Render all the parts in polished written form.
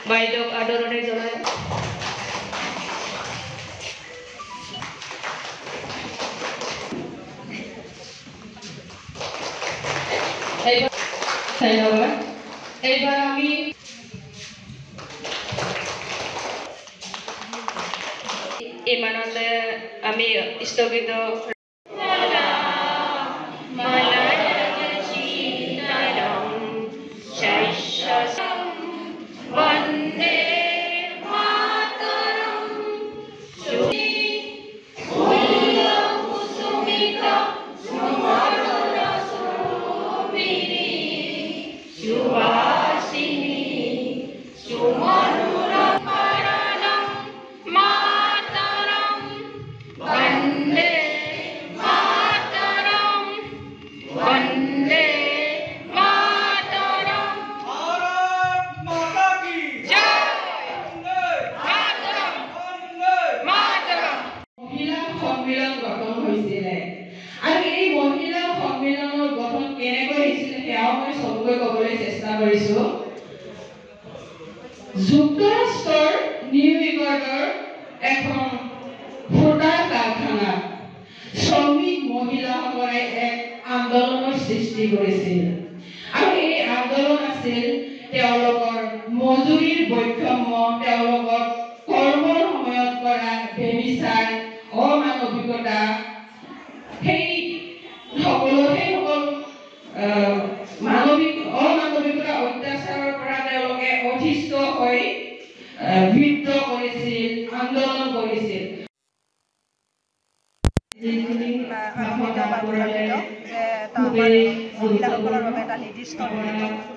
বাইদেউক আদৰণি জনাই ধন্যবাদ। এইবাৰ আমি ইমানতে আমি স্থগিত বন্দে মাতরম কুসুমিত সুমধুর সুমিনি সুবাসিনী সুমনোরম মাতরম বন্দে মাতরম বন্দে সম্মিলন গঠন হৈছিলে আৰু এই মহিলা সম্মিলনৰ গঠন কেনেকৈ হৈছিলে সেয়াও মই চবকৈ ক'বলৈ চেষ্টা কৰিছো। যুক্তৰাষ্ট্ৰৰ নিউয়ৰ্কৰ এখন সূতাৰ কাৰখানাত শ্ৰমিক মহিলাসকলে এক আন্দোলনৰ সৃষ্টি কৰিছিল আৰু এই আন্দোলন আছিল তেওঁলোকৰ মজুৰিৰ বৈষম্য, তেওঁলোকৰ কৰ্মৰ সময়ত কৰা বেবিচাৰ, অমানৱিকতা, সেই সকল অমানৱিকতা অত্যাচাৰৰ পৰা তেওঁলোকে অধিষ্ঠ হৈ বিদ্ৰোহ কৰিছিল, আন্দোলন কৰিছিল। মহিলাসকলৰ বাবে এটা নিৰ্দিষ্ট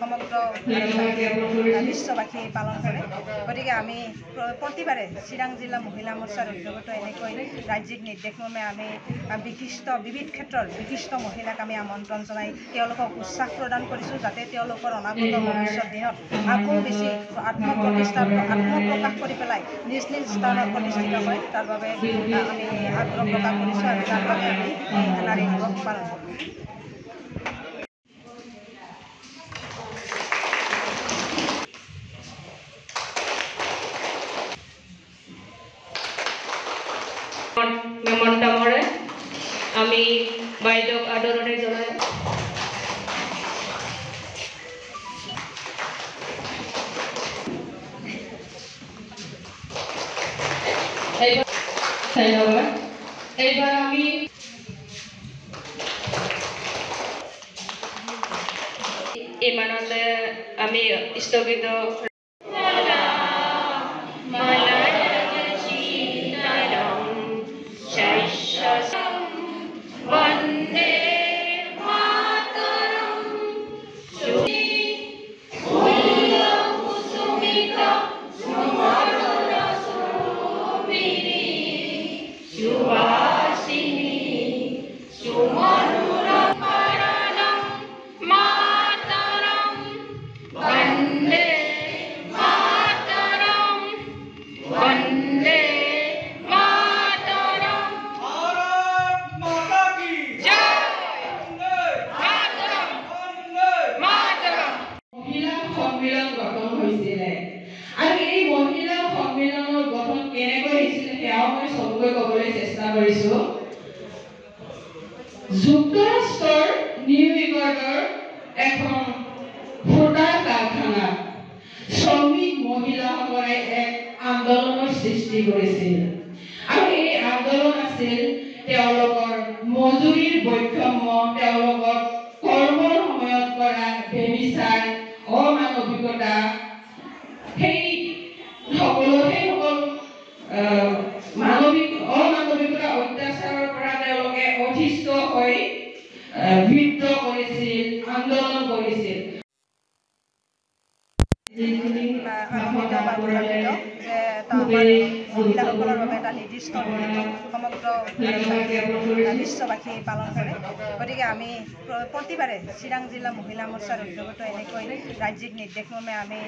সমগ্ৰ বিশ্ববাসী পালন কৰে। গতিকে আমি প্ৰতিবাৰে চিৰাং জিলা মহিলা মৰ্চাৰ উদ্যোগতো এনেকৈ ৰাজ্যিক নিৰ্দেশমৰ্মে আমি বিবিধ ক্ষেত্ৰৰ বিশিষ্ট মহিলাক আমি আমন্ত্ৰণ জনাই তেওঁলোকক উৎসাহ প্ৰদান কৰিছোঁ যাতে তেওঁলোকৰ অনাগত ভৱিষ্যত দিনত আকৌ বেছি আত্মপ্ৰকাশ কৰি পেলাই নিজ নিজ স্থানত প্ৰতিষ্ঠিত হয়, তাৰ বাবে আমি আগ্ৰহ প্ৰকাশ কৰিছোঁ আৰু তাৰ বাবে আমি নাৰী দিৱস পালন কৰোঁ। মেমন্তমৰে আমি বাইদেউক আদৰণি জনাই ধন্যবাদ। এইবাৰ আমি ইমানতে আমি স্থগিত বন্দে মাতরম কুসুমিত সুমধুর সুমিনি সুবাসিনী সুমনোরম মাতরম বন্দে মাতরম বন্দে সম্মিলন গঠন হৈছিলে আৰু এই মহিলা সম্মিলনৰ গঠন কেনেকৈ হৈছিলে সেয়াও মই চবকৈ ক'বলৈ চেষ্টা কৰিছো। যুক্তৰাষ্ট্ৰৰ নিউয়ৰ্কৰ এখন সূতাৰ কাৰখানাত শ্ৰমিক মহিলাসকলে এক আন্দোলনৰ সৃষ্টি কৰিছিল আৰু এই আন্দোলন আছিল তেওঁলোকৰ মজুৰিৰ বৈষম্য, তেওঁলোকৰ কৰ্মৰ সময়ত কৰা বেবিচাৰ, অমানৱিকতা, সেই সকল অমানৱিকতা অত্যাচাৰৰ পৰা তেওঁলোকে অধিষ্ঠ হৈ বিদ্ৰোহ কৰিছিল, আন্দোলন কৰিছিল। মহিলাসকলৰ বাবে এটা নিৰ্দিষ্ট সমগ্ৰ বিশ্ববাসী পালন কৰে গতিকে আমি প্ৰতিবাৰে চিৰাং জিলা মহিলা মৰ্চাৰ উদ্যোগতো এনেকৈ ৰাজ্যিক নিৰ্দেশমৰ্মে আমি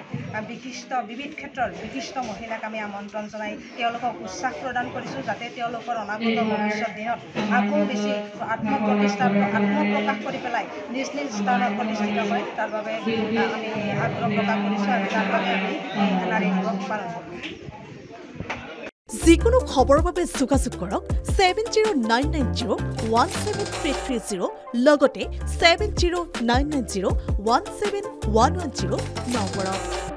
বিবিধ ক্ষেত্ৰৰ বিশিষ্ট মহিলাক আমি আমন্ত্ৰণ জনাই তেওঁলোকক উৎসাহ প্ৰদান কৰিছোঁ যাতে তেওঁলোকৰ অনাগত ভৱিষ্যত দিনত আকৌ বেছি আত্মপ্ৰকাশ কৰি পেলাই নিজ নিজ স্থানত প্ৰতিষ্ঠিত হয় তাৰ বাবে আমি আগ্ৰহ প্ৰকাশ কৰিছোঁ আৰু তাৰ বাবে আমি নাৰী দিৱস পালন কৰোঁ যিকোনো খবৰৰ বাবে যোগাযোগ কৰক 7099017330 লগতে 7099017110 নম্বৰত